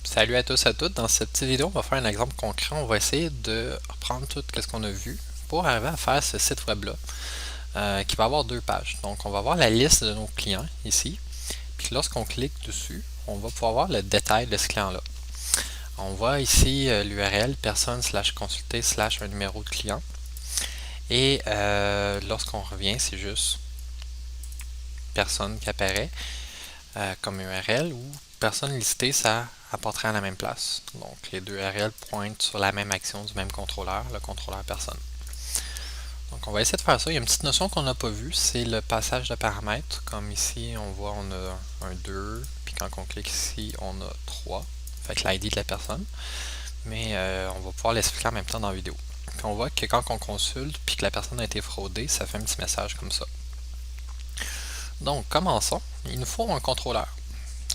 Salut à tous et à toutes. Dans cette petite vidéo, on va faire un exemple concret. On va essayer de reprendre tout ce qu'on a vu pour arriver à faire ce site web là qui va avoir deux pages. Donc on va voir la liste de nos clients ici. Puis lorsqu'on clique dessus, on va pouvoir voir le détail de ce client-là. On voit ici l'URL personne/consulter/ un numéro de client. Et lorsqu'on revient, c'est juste personne qui apparaît comme URL ou personne listée, ça apporterait à la même place. Donc les deux URL pointent sur la même action du même contrôleur, le contrôleur personne. Donc on va essayer de faire ça. Il y a une petite notion qu'on n'a pas vue, c'est le passage de paramètres. Comme ici, on voit on a un 2, puis quand on clique ici, on a 3. Fait que l'ID de la personne. Mais on va pouvoir l'expliquer en même temps dans la vidéo. Puis on voit que quand on consulte, puis que la personne a été fraudée, ça fait un petit message comme ça. Donc commençons. Il nous faut un contrôleur.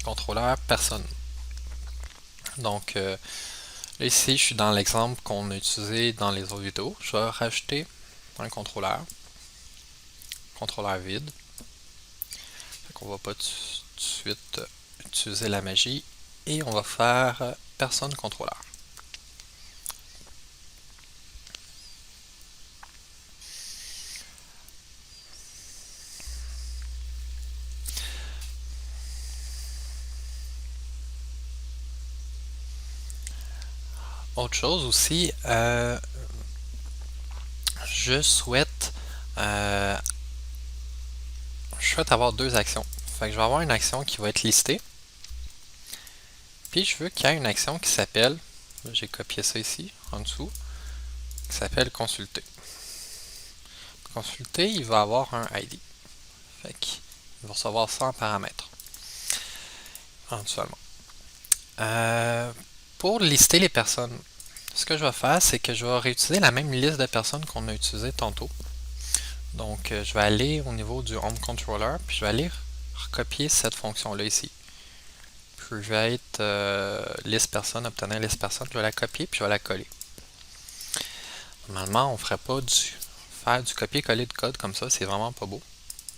Contrôleur personne. Donc là, ici, je suis dans l'exemple qu'on a utilisé dans les autres vidéos. Je vais rajouter un contrôleur vide. On ne va pas tout de suite utiliser la magie et on va faire personne contrôleur. Autre chose aussi, je souhaite avoir deux actions. Fait que je vais avoir une action qui va être listée. Puis je veux qu'il y ait une action qui s'appelle, j'ai copié ça ici, en dessous, qui s'appelle consulter. Consulter, il va avoir un ID. Fait qu'il va recevoir ça en paramètres. Éventuellement. Pour lister les personnes, ce que je vais faire, c'est que je vais réutiliser la même liste de personnes qu'on a utilisé tantôt. Donc, je vais aller au niveau du Home Controller, puis je vais aller recopier cette fonction-là ici. Puis je vais être liste personne, obtenir liste personne, je vais la copier, puis je vais la coller. Normalement, on ne ferait pas faire du copier-coller de code comme ça, c'est vraiment pas beau.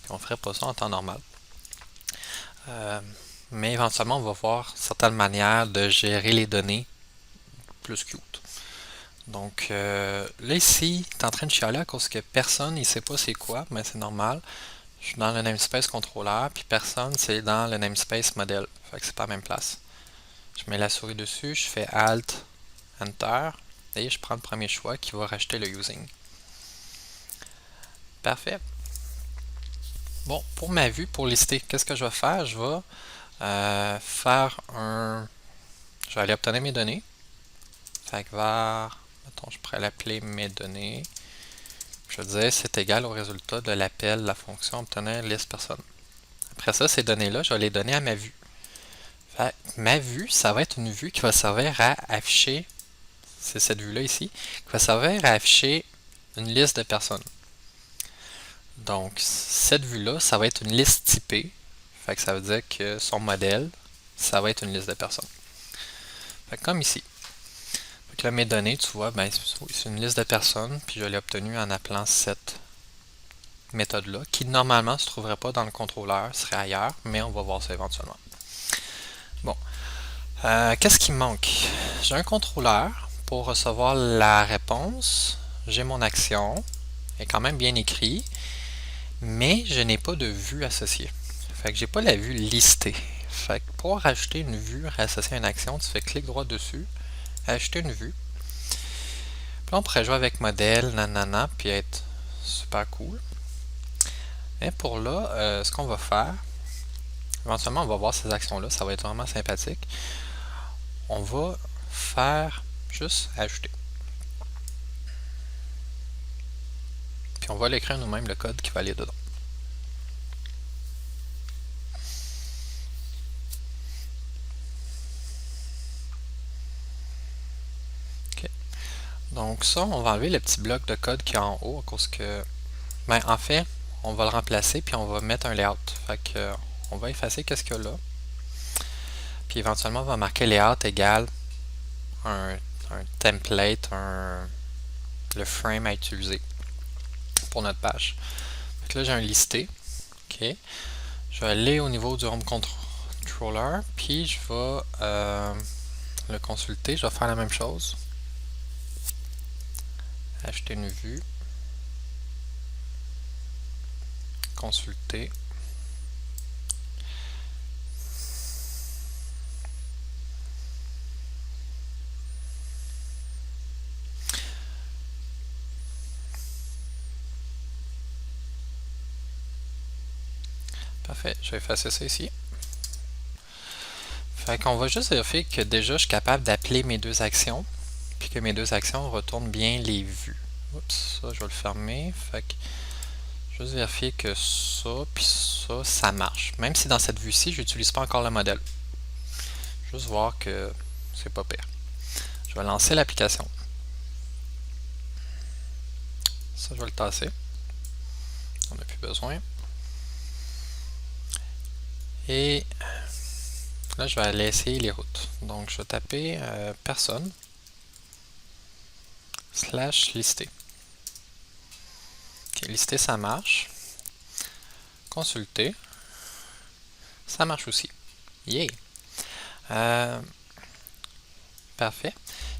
Puis on ne ferait pas ça en temps normal. Mais éventuellement, on va voir certaines manières de gérer les données plus cute. Donc là ici, tu es en train de chialer à cause que personne ne sait pas c'est quoi, mais c'est normal. Je suis dans le namespace contrôleur, puis personne c'est dans le namespace modèle. Fait que c'est pas la même place. Je mets la souris dessus, je fais Alt, Enter, et je prends le premier choix qui va racheter le using. Parfait. Bon, pour ma vue, pour lister, qu'est-ce que je vais faire? Je vais je vais aller obtenir mes données. Fait que mettons, je pourrais l'appeler mes données. Je vais dire c'est égal au résultat de l'appel de la fonction obtenir liste personne. Après ça, ces données-là, je vais les donner à ma vue. Fait que ma vue, ça va être une vue qui va servir à afficher, c'est cette vue-là ici, qui va servir à afficher une liste de personnes. Donc, cette vue-là, ça va être une liste typée. Fait que ça veut dire que son modèle, ça va être une liste de personnes. Fait que comme ici. Fait que là, mes données, tu vois, ben, c'est une liste de personnes, puis je l'ai obtenue en appelant cette méthode-là, qui normalement ne se trouverait pas dans le contrôleur, serait ailleurs, mais on va voir ça éventuellement. Bon. Qu'est-ce qui me manque? J'ai un contrôleur pour recevoir la réponse. J'ai mon action. Elle est quand même bien écrit, mais je n'ai pas de vue associée. Fait que j'ai pas la vue listée. Fait que pour rajouter une vue associée à une action, tu fais clic droit dessus, ajouter une vue. Puis là, on pourrait jouer avec modèle, nanana, puis être super cool. Et pour là, ce qu'on va faire, éventuellement, on va voir ces actions-là, ça va être vraiment sympathique. On va faire juste ajouter. Puis on va l'écrire nous-mêmes le code qui va aller dedans. OK. Donc ça, on va enlever le petit bloc de code qui est en haut à cause que... Ben, en fait, on va le remplacer puis on va mettre un layout. Fait que on va effacer qu'est-ce qu'il y a là. Puis éventuellement, on va marquer layout égale un template, le frame à utiliser pour notre page. Fait que là, j'ai un listé. OK. Je vais aller au niveau du Home Controller, puis je vais Le consulter, je vais faire la même chose. Ajouter une vue. Consulter. Parfait, je vais effacer ça ici. Fait qu'on va juste vérifier que déjà je suis capable d'appeler mes deux actions, puis que mes deux actions retournent bien les vues. Oups, ça je vais le fermer. Fait que juste vérifier que ça, puis ça marche. Même si dans cette vue-ci, je n'utilise pas encore le modèle. Juste voir que c'est pas pire. Je vais lancer l'application. Ça, je vais le tasser. On n'a plus besoin. Et là, je vais aller essayer les routes. Donc, je vais taper personne / lister. Ok, lister, ça marche. Consulter, ça marche aussi. Yay! Parfait.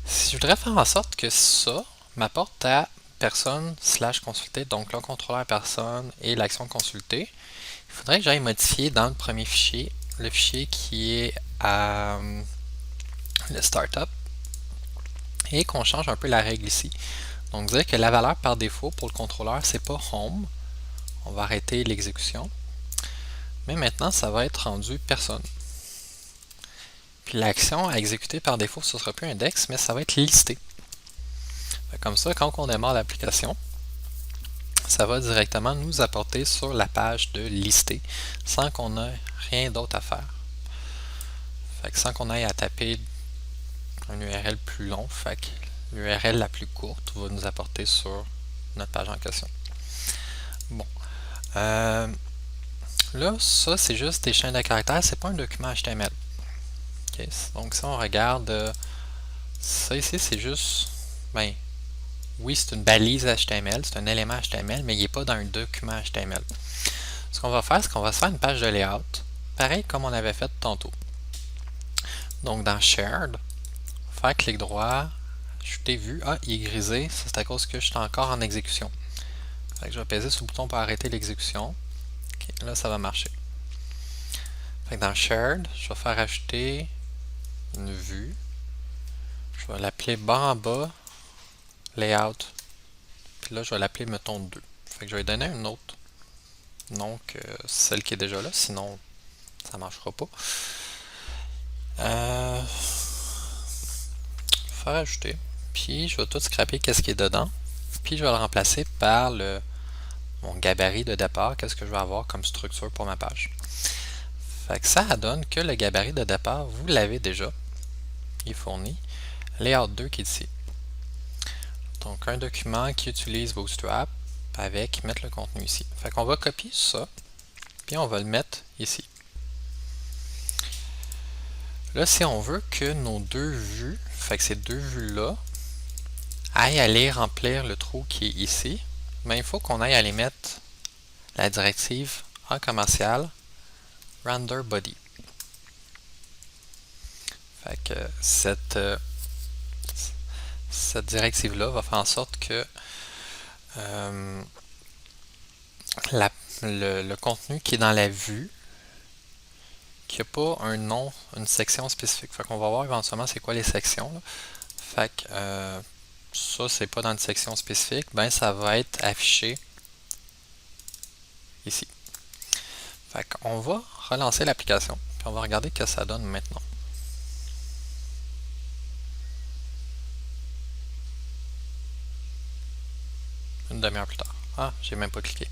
Si je voudrais faire en sorte que ça m'apporte à personne / consulter, donc le contrôleur personne et l'action consulter, il faudrait que j'aille modifier dans le premier fichier, le fichier qui est à le startup, et qu'on change un peu la règle ici. Donc dire que la valeur par défaut pour le contrôleur, c'est pas home. On va arrêter l'exécution. Mais maintenant, ça va être rendu personne. Puis l'action à exécuter par défaut, ce ne sera plus index, mais ça va être listé. Comme ça, quand on démarre l'application, ça va directement nous apporter sur la page de lister sans qu'on ait rien d'autre à faire. Fait que sans qu'on aille à taper un URL plus long, fait que l'URL la plus courte va nous apporter sur notre page en question. Bon. Là, ça, c'est juste des chaînes de caractères, c'est pas un document HTML. Okay. Donc, si on regarde ça ici, c'est juste, ben, oui, c'est une balise HTML, c'est un élément HTML, mais il n'est pas dans un document HTML. Ce qu'on va faire, c'est qu'on va se faire une page de layout, pareil comme on avait fait tantôt. Donc, dans Shared, faire clic droit, ajouter vue. Ah, il est grisé, c'est à cause que je suis encore en exécution. Fait que je vais peser sur le bouton pour arrêter l'exécution. Okay, là, ça va marcher. Fait que dans Shared, je vais faire ajouter une vue. Je vais l'appeler bas en bas, layout. Puis là, je vais l'appeler, mettons, 2. Fait que je vais lui donner un autre nom que celle qui est déjà là, sinon ça ne marchera pas. Faire ajouter. Puis je vais tout scraper qu'est-ce qui est dedans. Puis je vais le remplacer par mon gabarit de départ, qu'est-ce que je vais avoir comme structure pour ma page. Fait que ça donne que le gabarit de départ, vous l'avez déjà. Il est fourni. Layout 2 qui est ici. Donc un document qui utilise Bootstrap avec mettre le contenu ici. Fait qu'on va copier ça, puis on va le mettre ici. Là, si on veut que nos deux vues, fait que ces deux vues-là, aillent aller remplir le trou qui est ici, mais il faut qu'on aille aller mettre la directive en commercial render body. Fait que cette directive-là va faire en sorte que le contenu qui est dans la vue, qui n'a pas un nom, une section spécifique. Fait qu'on va voir éventuellement c'est quoi les sections. Là. Fait que ça, c'est pas dans une section spécifique, ben ça va être affiché ici. Fait qu'on va relancer l'application, puis on va regarder ce que ça donne maintenant. Une demi-heure plus tard. Ah, j'ai même pas cliqué.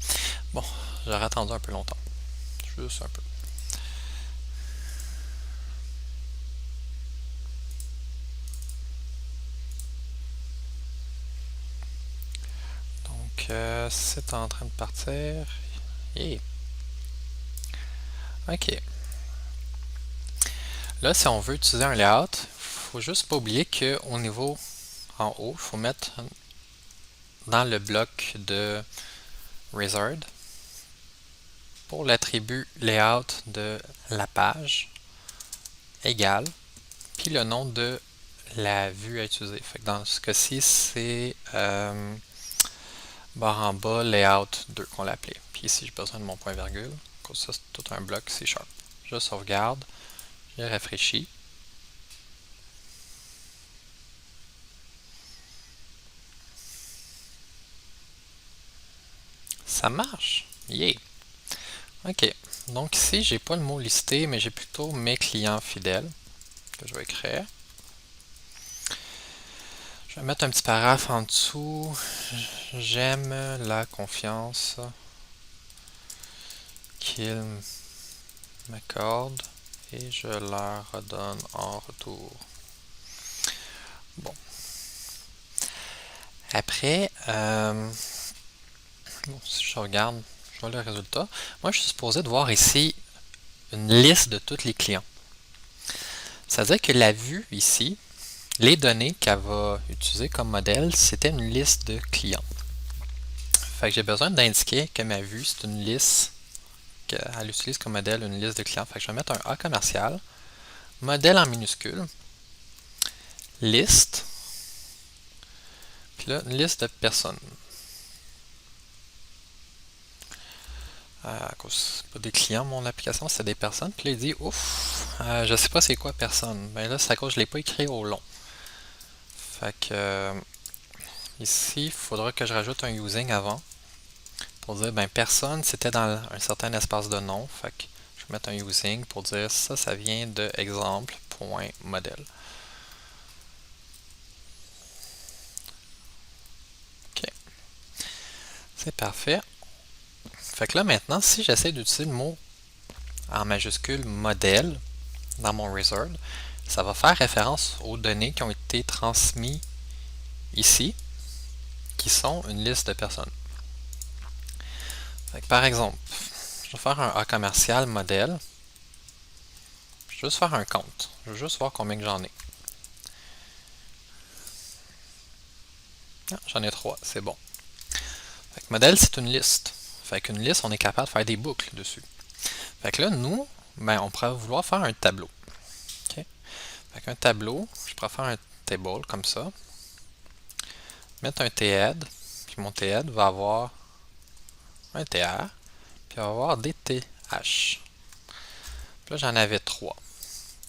Bon, j'aurais attendu un peu longtemps. Juste un peu. Donc, c'est en train de partir. Yeah. OK. Là, si on veut utiliser un layout, il faut juste pas oublier qu'au niveau en haut, il faut mettre dans le bloc de Wizard pour l'attribut layout de la page égal, puis ici le nom de la vue à utiliser. Fait que dans ce cas-ci, c'est barre en bas, layout 2 qu'on l'a appelé. Puis ici, j'ai besoin de mon point virgule. Comme ça, c'est tout un bloc C#. Je sauvegarde, je rafraîchis. Ça marche! Yeah! Ok, donc ici, j'ai pas le mot listé, mais j'ai plutôt mes clients fidèles que je vais écrire. Je vais mettre un petit paragraphe en dessous. J'aime la confiance qu'ils m'accordent et je leur redonne en retour. Bon. Après, bon, si je regarde, je vois le résultat. Moi, je suis supposé de voir ici une liste de tous les clients. Ça veut dire que la vue ici, les données qu'elle va utiliser comme modèle, c'était une liste de clients. Fait que j'ai besoin d'indiquer que ma vue, c'est une liste, qu'elle utilise comme modèle une liste de clients. Fait que je vais mettre un A commercial, modèle en minuscule, liste, puis là, une liste de personnes. À cause c'est pas des clients, mon application, c'est des personnes. Puis là, il dit, ouf, je sais pas c'est quoi personne. Ben là, c'est à cause que je l'ai pas écrit au long. Fait que ici, il faudra que je rajoute un using avant pour dire, ben personne, c'était dans un certain espace de nom. Fait que je vais mettre un using pour dire ça, ça vient de exemple.modèle. Ok, c'est parfait. Fait que là maintenant, si j'essaie d'utiliser le mot en majuscule modèle dans mon wizard, ça va faire référence aux données qui ont été transmises ici, qui sont une liste de personnes. Fait que par exemple, je vais faire un A commercial modèle. Je vais juste faire un compte. Je veux juste voir combien que j'en ai. Ah, j'en ai 3, c'est bon. Fait que modèle, c'est une liste. Fait qu'une liste, on est capable de faire des boucles dessus. Fait que là, nous, ben, on pourrait vouloir faire un tableau. Okay? Fait qu'un tableau, je pourrais faire un table comme ça. Mettre un THEAD, puis mon THEAD va avoir un TR, puis il va avoir des TH. Puis là, j'en avais 3.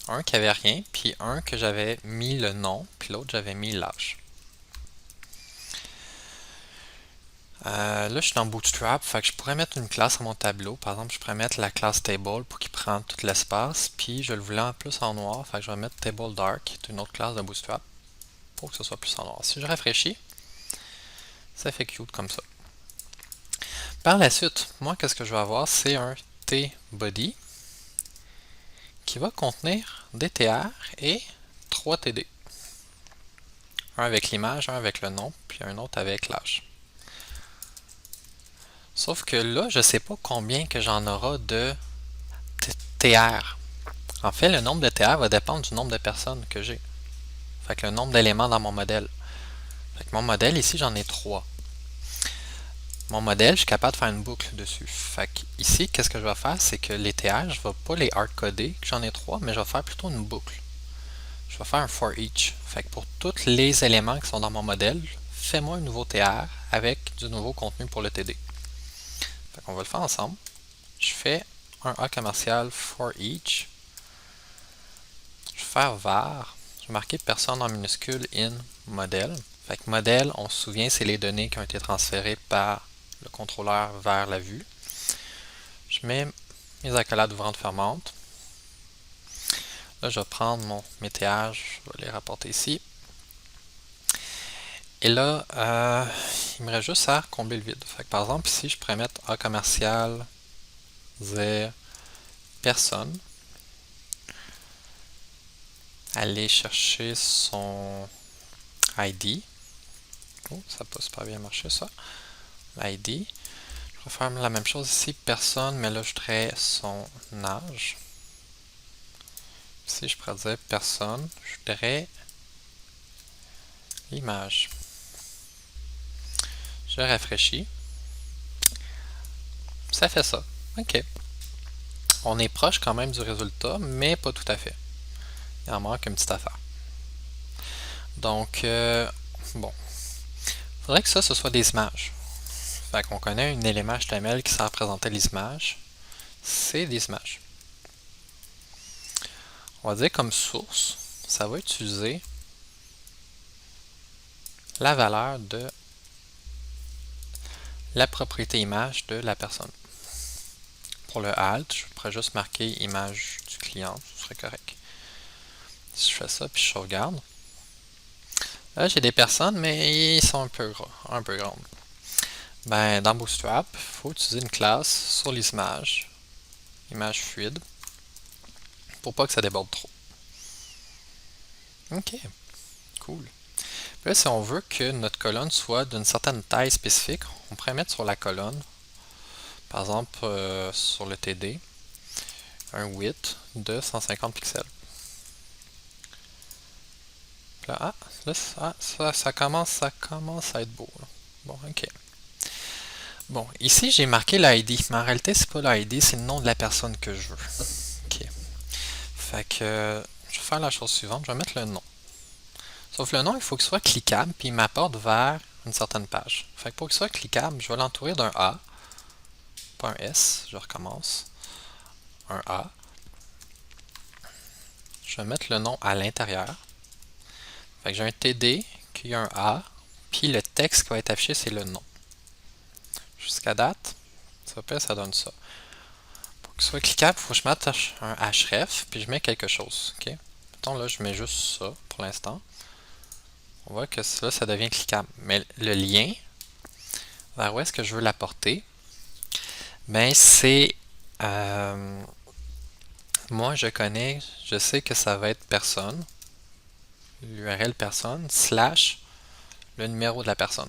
Un qui avait rien, puis un que j'avais mis le nom, puis l'autre j'avais mis l'âge. Là, je suis dans Bootstrap, fait que je pourrais mettre une classe à mon tableau. Par exemple, je pourrais mettre la classe Table pour qu'il prenne tout l'espace, puis je le voulais en plus en noir, fait que je vais mettre Table Dark, qui est une autre classe de Bootstrap, pour que ce soit plus en noir. Si je rafraîchis, ça fait cute comme ça. Par la suite, moi, qu'est-ce que je vais avoir, c'est un tBody qui va contenir des TR et 3 TD. Un avec l'image, un avec le nom, puis un autre avec l'âge. Sauf que là, je ne sais pas combien que j'en aurai de TR. En fait, le nombre de TR va dépendre du nombre de personnes que j'ai. Fait que le nombre d'éléments dans mon modèle. Fait que mon modèle, ici, j'en ai 3. Mon modèle, je suis capable de faire une boucle dessus. Fait que ici, qu'est-ce que je vais faire, c'est que les TR, je ne vais pas les hardcoder, que j'en ai 3, mais je vais faire plutôt une boucle. Je vais faire un for each. Fait que pour tous les éléments qui sont dans mon modèle, fais-moi un nouveau TR avec du nouveau contenu pour le TD. Fait qu'on va le faire ensemble. Je fais un A commercial for each. Je vais faire var. Je vais marquer personne en minuscule in modèle. Fait que modèle, on se souvient, c'est les données qui ont été transférées par le contrôleur vers la vue. Je mets mes accolades ouvrantes fermantes. Là, je vais prendre mes TH, je vais les rapporter ici. Et là, il me reste juste à combler le vide. Fait que, par exemple, ici, je pourrais mettre A commercial, personne. Aller chercher son ID. Oh, ça n'a pas super bien marché ça. L'ID. Je vais faire la même chose ici, personne, mais là, je voudrais son âge. Ici, je pourrais dire personne. Je voudrais l'image. Je rafraîchis. Ça fait ça. OK. On est proche quand même du résultat, mais pas tout à fait. Il en manque une petite affaire. Donc, bon, il faudrait que ça, ce soit des images. Fait qu'on connaît un élément HTML qui sert à représenter les images. C'est des images. On va dire comme source, ça va utiliser la valeur de la propriété image de la personne. Pour le alt, je pourrais juste marquer image du client, ce serait correct. Si je fais ça, puis je sauvegarde. Là, j'ai des personnes, mais ils sont un peu grandes. Ben, dans Bootstrap, il faut utiliser une classe sur les images, image fluide, pour pas que ça déborde trop. Ok, cool. Puis là, si on veut que notre colonne soit d'une certaine taille spécifique, on pourrait mettre sur la colonne, par exemple sur le TD, un width de 150 pixels. Là, ça commence à être beau. Là. Bon, ok. Bon, ici j'ai marqué l'ID, mais en réalité c'est pas l'ID, c'est le nom de la personne que je veux. Ok. Fait que je vais faire la chose suivante, je vais mettre le nom. Sauf le nom, il faut qu'il soit cliquable, puis il m'apporte vers une certaine page. Fait que pour qu'il soit cliquable, je vais l'entourer d'un A, pas un S, je recommence. Un A. Je vais mettre le nom à l'intérieur. Fait que j'ai un TD qui a un A, puis le texte qui va être affiché, c'est le nom. Jusqu'à date, ça donne ça. Pour qu'il soit cliquable, il faut que je mette un href, puis je mets quelque chose. Okay? Mettons là, je mets juste ça pour l'instant. On voit que là, ça devient cliquable. Mais le lien, vers où est-ce que je veux l'apporter, ben c'est... moi, je sais que ça va être personne, l'URL personne, slash le numéro de la personne.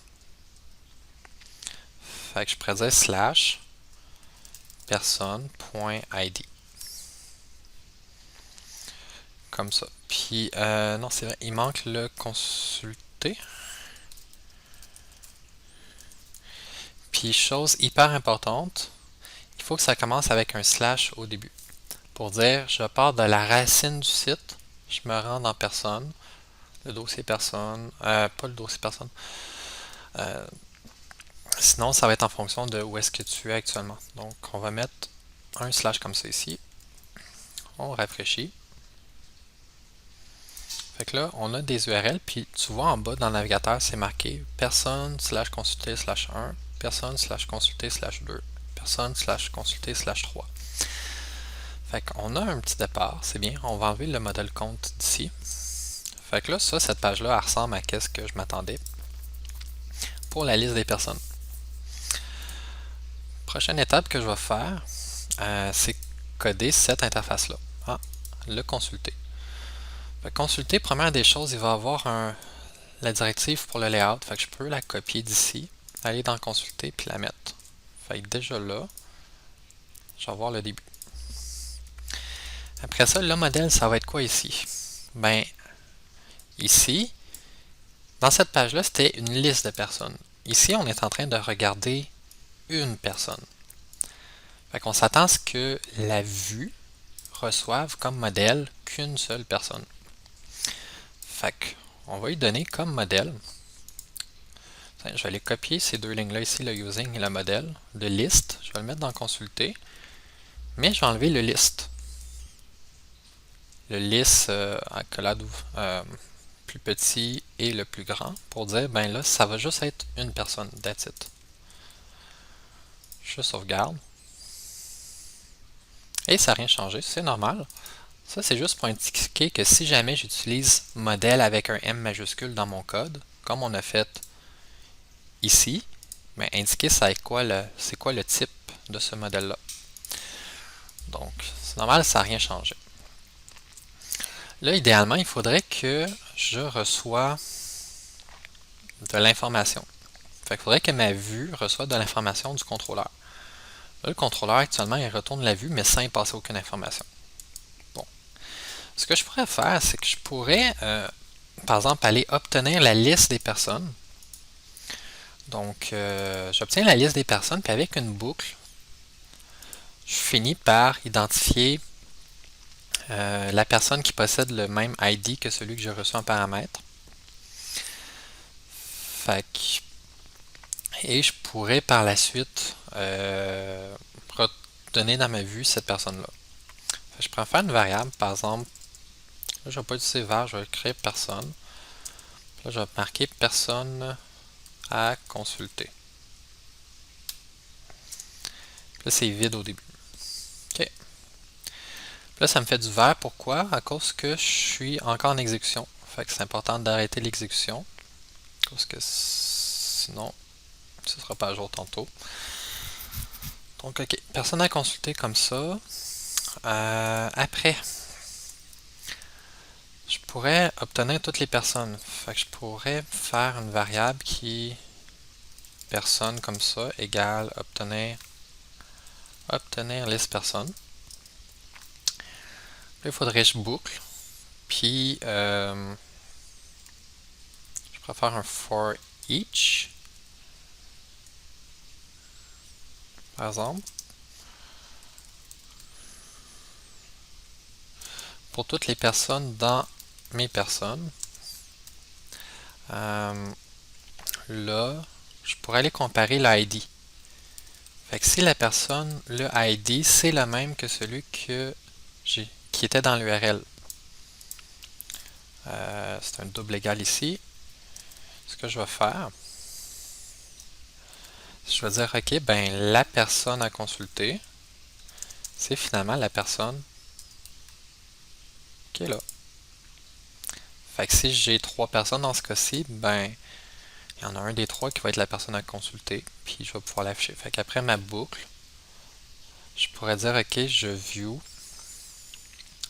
Fait que je pourrais dire slash personne.id. Comme ça. Puis, non, c'est vrai, il manque le consulter. Puis, chose hyper importante, il faut que ça commence avec un slash au début. Pour dire, je pars de la racine du site, je me rends dans personne, le dossier personne, pas le dossier personne. Sinon, ça va être en fonction de où est-ce que tu es actuellement. Donc, on va mettre un slash comme ça ici. On rafraîchit. Fait que là, on a des URL, puis tu vois en bas dans le navigateur, c'est marqué personne slash consulter slash 1, personne slash consulter slash 2, personne slash consulter slash 3. Fait qu'on a un petit départ, c'est bien. On va enlever le modèle compte d'ici. Fait que là, cette page-là, elle ressemble à ce que je m'attendais pour la liste des personnes. Prochaine étape que je vais faire, c'est coder cette interface-là. Ah, le consulter. Consulter, première des choses, il va avoir la directive pour le layout. Fait que je peux la copier d'ici, aller dans consulter puis la mettre. Fait que déjà là, je vais voir le début. Après ça, le modèle, ça va être quoi ici? Ben, ici, dans cette page-là, c'était une liste de personnes. Ici, on est en train de regarder une personne. Fait qu'on s'attend à ce que la vue reçoive comme modèle qu'une seule personne. Fait qu'on va lui donner comme modèle. Je vais aller copier ces deux lignes-là ici, le using et le modèle, de list. Je vais le mettre dans consulter. Mais je vais enlever le list. Le list accolade plus petit et le plus grand pour dire, ben là, ça va juste être une personne. That's it. Je sauvegarde. Et ça n'a rien changé, c'est normal. Ça, c'est juste pour indiquer que si jamais j'utilise modèle avec un M majuscule dans mon code, comme on a fait ici, ben, indiquer c'est quoi le type de ce modèle-là. Donc, c'est normal, ça n'a rien changé. Là, idéalement, il faudrait que je reçoive de l'information. Fait qu'il faudrait que ma vue reçoive de l'information du contrôleur. Là, le contrôleur, actuellement, il retourne la vue, mais sans y passer aucune information. Bon. Ce que je pourrais faire, c'est que je pourrais, par exemple, aller obtenir la liste des personnes. Donc, j'obtiens la liste des personnes, puis avec une boucle, je finis par identifier la personne qui possède le même ID que celui que j'ai reçu en paramètre. Fait que, et je pourrais par la suite redonner dans ma vue cette personne-là. Je pourrais faire une variable, par exemple, là, je ne vais pas utiliser var, je vais créer personne. Là, je vais marquer personne à consulter. Là, c'est vide au début. OK. Là, ça me fait du vert. Pourquoi? À cause que je suis encore en exécution. Fait que c'est important d'arrêter l'exécution. Parce que sinon, ce ne sera pas à jour tantôt. Donc, OK. Personne à consulter comme ça. Après, je pourrais obtenir toutes les personnes. Fait que je pourrais faire une variable qui personne comme ça égale obtenir liste personne. Là, il faudrait que je boucle. Puis, je pourrais faire un for each. Par exemple. Pour toutes les personnes dans mes personnes. Là, je pourrais aller comparer l'ID. Fait que si la personne, le ID, c'est le même que celui que qui était dans l'URL. C'est un double égal ici. Ce que je vais faire, je vais dire, OK, ben la personne à consulter, c'est finalement la personne qui est là. Fait que si j'ai 3 personnes dans ce cas-ci, ben il y en a un des 3 qui va être la personne à consulter, puis je vais pouvoir l'afficher. Fait qu'après ma boucle, je pourrais dire, OK, je view,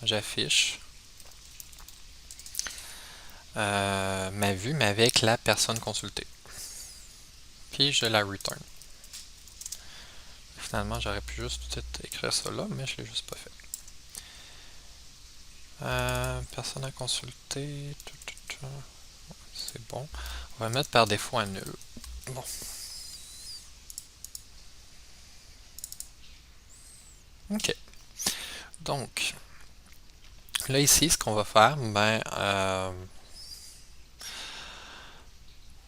j'affiche ma vue, mais avec la personne consultée. Puis je la return. Finalement, j'aurais pu juste peut-être écrire ça là, mais je ne l'ai juste pas fait. Personne à consulter. C'est bon. On va mettre par défaut à nul. Bon. OK. Donc, là ici, ce qu'on va faire, ben,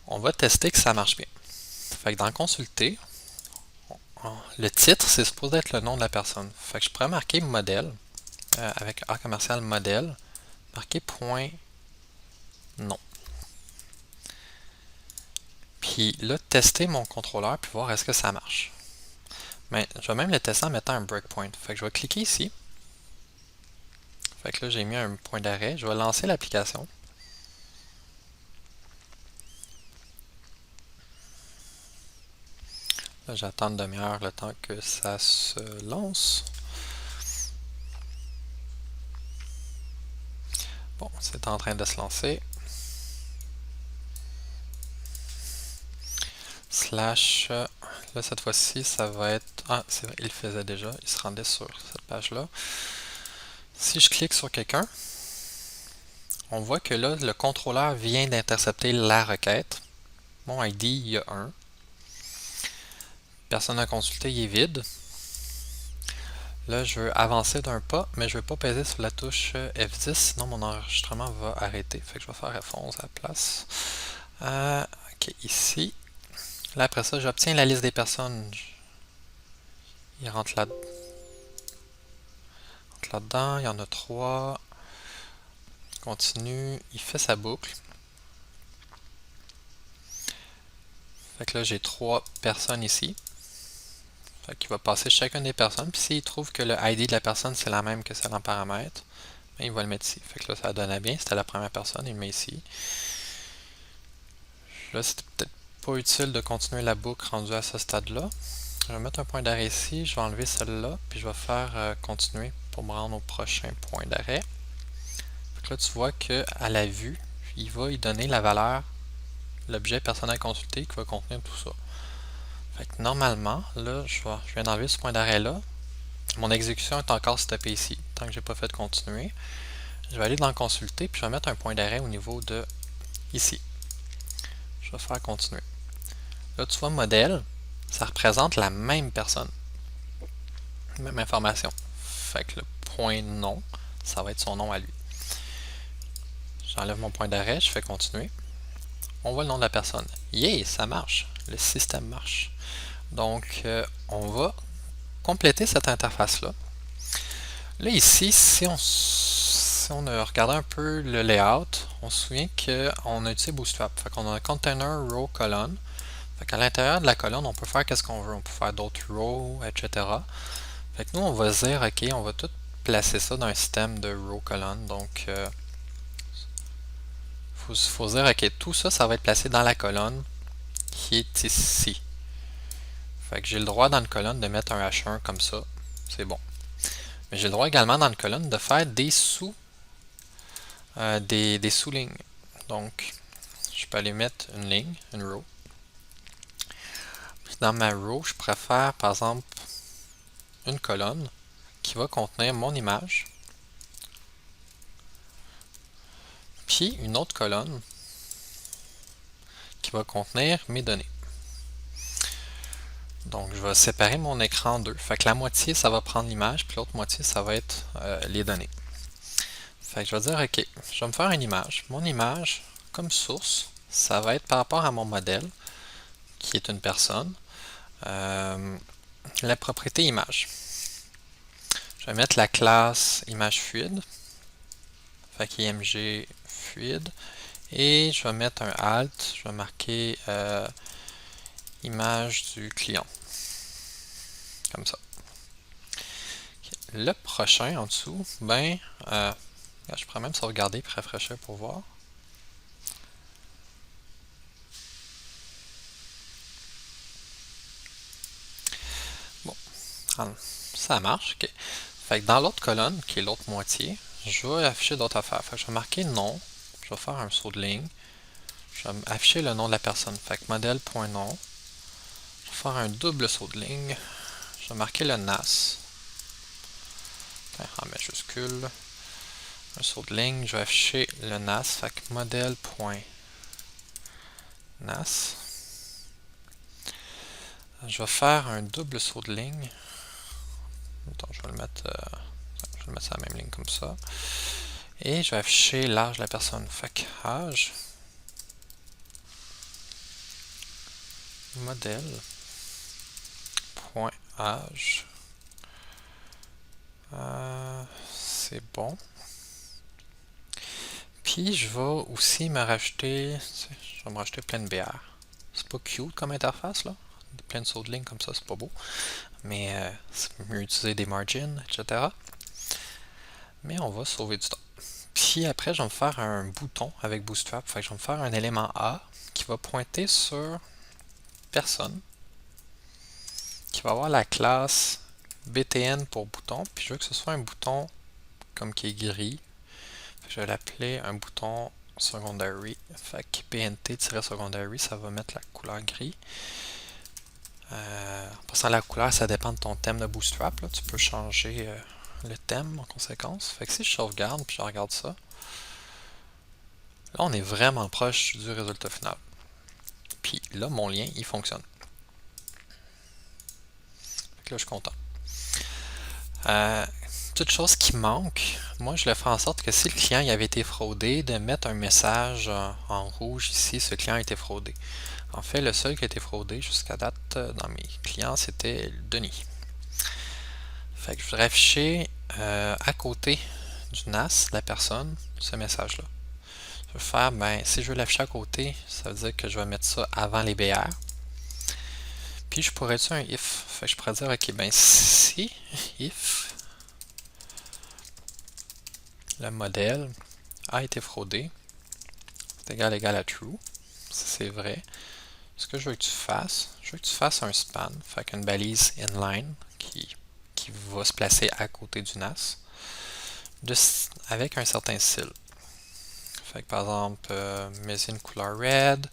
on va tester que ça marche bien. Fait que dans consulter, le titre, c'est supposé être le nom de la personne. Fait que je pourrais marquer modèle, avec A commercial modèle, marquer point nom. Puis là, tester mon contrôleur, puis voir est-ce que ça marche. Mais je vais même le tester en mettant un breakpoint. Fait que je vais cliquer ici. Fait que là, j'ai mis un point d'arrêt. Je vais lancer l'application. Là, j'attends une demi-heure le temps que ça se lance. Bon, c'est en train de se lancer. Slash, là cette fois-ci, ça va être... Ah, c'est vrai, il le faisait déjà. Il se rendait sur cette page-là. Si je clique sur quelqu'un, on voit que là, le contrôleur vient d'intercepter la requête. Mon ID, il y a 1. Personne à consulter, il est vide. Là, je veux avancer d'un pas, mais je ne veux pas peser sur la touche F10, sinon mon enregistrement va arrêter. Fait que je vais faire F11 à la place. OK, ici. Là, après ça, j'obtiens la liste des personnes. Il rentre là-dedans. Il y en a 3. Il continue. Il fait sa boucle. Fait que là, j'ai 3 personnes ici. Fait qu'il va passer chacune des personnes. Puis s'il trouve que le ID de la personne, c'est la même que celle en paramètre, ben, il va le mettre ici. Fait que là, ça donne bien. C'était la première personne. Il le met ici. Là, c'était peut-être pas utile de continuer la boucle rendue à ce stade-là. Je vais mettre un point d'arrêt ici. Je vais enlever celle-là. Puis je vais faire continuer pour me rendre au prochain point d'arrêt. Là, tu vois qu'à la vue, il va y donner la valeur, l'objet personne à consulter qui va contenir tout ça. Fait que normalement, là, je viens d'enlever ce point d'arrêt-là. Mon exécution est encore stoppée ici, tant que je n'ai pas fait continuer. Je vais aller dans consulter, puis je vais mettre un point d'arrêt au niveau de ici. Je vais faire continuer. Là, tu vois, modèle, ça représente la même personne. Même information. Fait que le point nom, ça va être son nom à lui. J'enlève mon point d'arrêt, je fais continuer. On voit le nom de la personne. Yeah, ça marche. Le système marche. Donc, on va compléter cette interface-là. Là, ici, si on a regardé un peu le layout, on se souvient qu'on a utilisé Bootstrap. Fait qu'on a un container, row, colonne. Fait qu'à l'intérieur de la colonne, on peut faire qu'est-ce qu'on veut. On peut faire d'autres rows, etc. Fait que nous, on va se dire, OK, on va tout placer ça dans un système de row, colonne. Donc, faut se dire, OK, tout ça, ça va être placé dans la colonne qui est ici. Fait que j'ai le droit dans une colonne de mettre un H1 comme ça. C'est bon. Mais j'ai le droit également dans une colonne de faire des des sous-lignes. Donc, je peux aller mettre une ligne, une row. Puis dans ma row, je préfère par exemple une colonne qui va contenir mon image. Puis une autre colonne qui va contenir mes données. Donc, je vais séparer mon écran en deux. Fait que la moitié, ça va prendre l'image, puis l'autre moitié, ça va être les données. Fait que je vais dire, OK, je vais me faire une image. Mon image, comme source, ça va être par rapport à mon modèle, qui est une personne, la propriété image. Je vais mettre la classe image fluide, fait qu'IMG fluide, et je vais mettre un alt, je vais marquer image du client, comme ça. Okay. Le prochain en dessous, ben, je pourrais même sauvegarder et rafraîchir pour voir. Bon, ça marche. Okay. Fait que dans l'autre colonne, qui est l'autre moitié, je vais afficher d'autres affaires. Fait que je vais marquer nom, je vais faire un saut de ligne, je vais afficher le nom de la personne. Fait que modèle.nom, je vais faire un double saut de ligne, je vais marquer le NAS, en majuscule, un saut de ligne, je vais afficher le NAS, fait que modèle.nas. Je vais faire un double saut de ligne. Attends, je vais le mettre sur la même ligne comme ça. Et je vais afficher l'âge de la personne. Fait que âge, modèle.âge. C'est bon. Puis je vais aussi me rajouter, je vais me rajouter plein de BR. C'est pas cute comme interface là. Plein de sauts de ligne comme ça, c'est pas beau. Mais c'est mieux utiliser des margins, etc. Mais on va sauver du temps. Puis après, je vais me faire un bouton avec Bootstrap. Fait que je vais me faire un élément A qui va pointer sur personne, qui va avoir la classe btn pour bouton. Puis je veux que ce soit un bouton comme qui est gris. Je vais l'appeler un bouton secondary. Fait que bnt-secondary, ça va mettre la couleur gris. En passant, la couleur, ça dépend de ton thème de Bootstrap. Là. Tu peux changer le thème en conséquence. Fait que si je sauvegarde puis je regarde ça, là, on est vraiment proche du résultat final. Puis là, mon lien, il fonctionne. Fait que là, je suis content. Toute chose qui manque, moi, je le ferai en sorte que si le client il avait été fraudé, de mettre un message en rouge ici, ce client a été fraudé. En fait, le seul qui a été fraudé jusqu'à date dans mes clients, c'était Denis. Fait que je voudrais afficher à côté du NAS de la personne ce message-là. Je vais faire, ben, si je veux l'afficher à côté, ça veut dire que je vais mettre ça avant les BR. Puis je pourrais utiliser un if. Fait que je pourrais dire, ok, ben si if le modèle a été fraudé, c'est égal à true. C'est vrai. Ce que je veux que tu fasses, je veux que tu fasses un span, fait qu'une balise inline qui va se placer à côté du NAS avec un certain style. Fait que par exemple, mets une couleur red,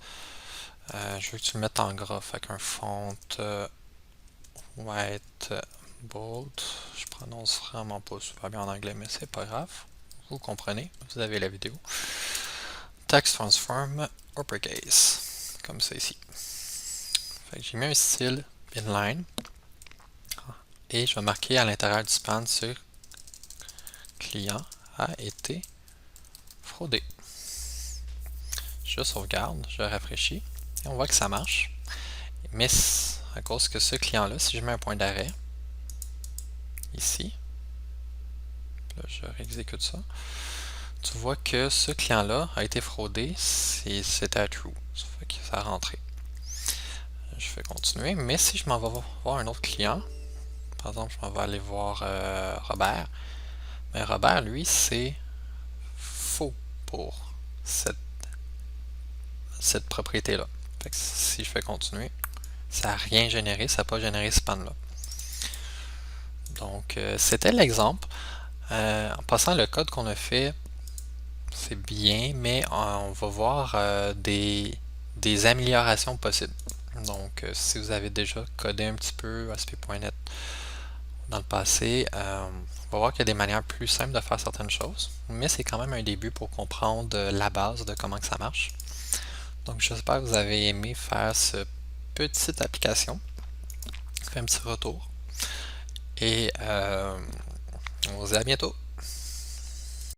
je veux que tu le mettes en gras, fait qu'un font white bold, je prononce vraiment pas super bien en anglais, mais c'est pas grave, vous comprenez, vous avez la vidéo. Text transform uppercase, comme ça ici. Fait que j'ai mis un style inline et je vais marquer à l'intérieur du span sur client a été fraudé. Je sauvegarde, je rafraîchis, et on voit que ça marche. Mais à cause que ce client-là, si je mets un point d'arrêt, ici, là, je réexécute ça, tu vois que ce client-là a été fraudé, c'était à true, ça fait que ça a rentré. Je fais continuer, mais si je m'en vais voir un autre client, par exemple, je m'en vais aller voir Robert, mais Robert, lui, c'est faux pour cette propriété-là. Si je fais continuer, ça n'a rien généré, ça n'a pas généré ce panne-là. Donc, c'était l'exemple. En passant, le code qu'on a fait, c'est bien, mais on va voir des améliorations possibles. Donc, si vous avez déjà codé un petit peu ASP.NET dans le passé, on va voir qu'il y a des manières plus simples de faire certaines choses, mais c'est quand même un début pour comprendre la base de comment que ça marche. Donc, j'espère que vous avez aimé faire cette petite application. Fait un petit retour. Et on se dit à bientôt.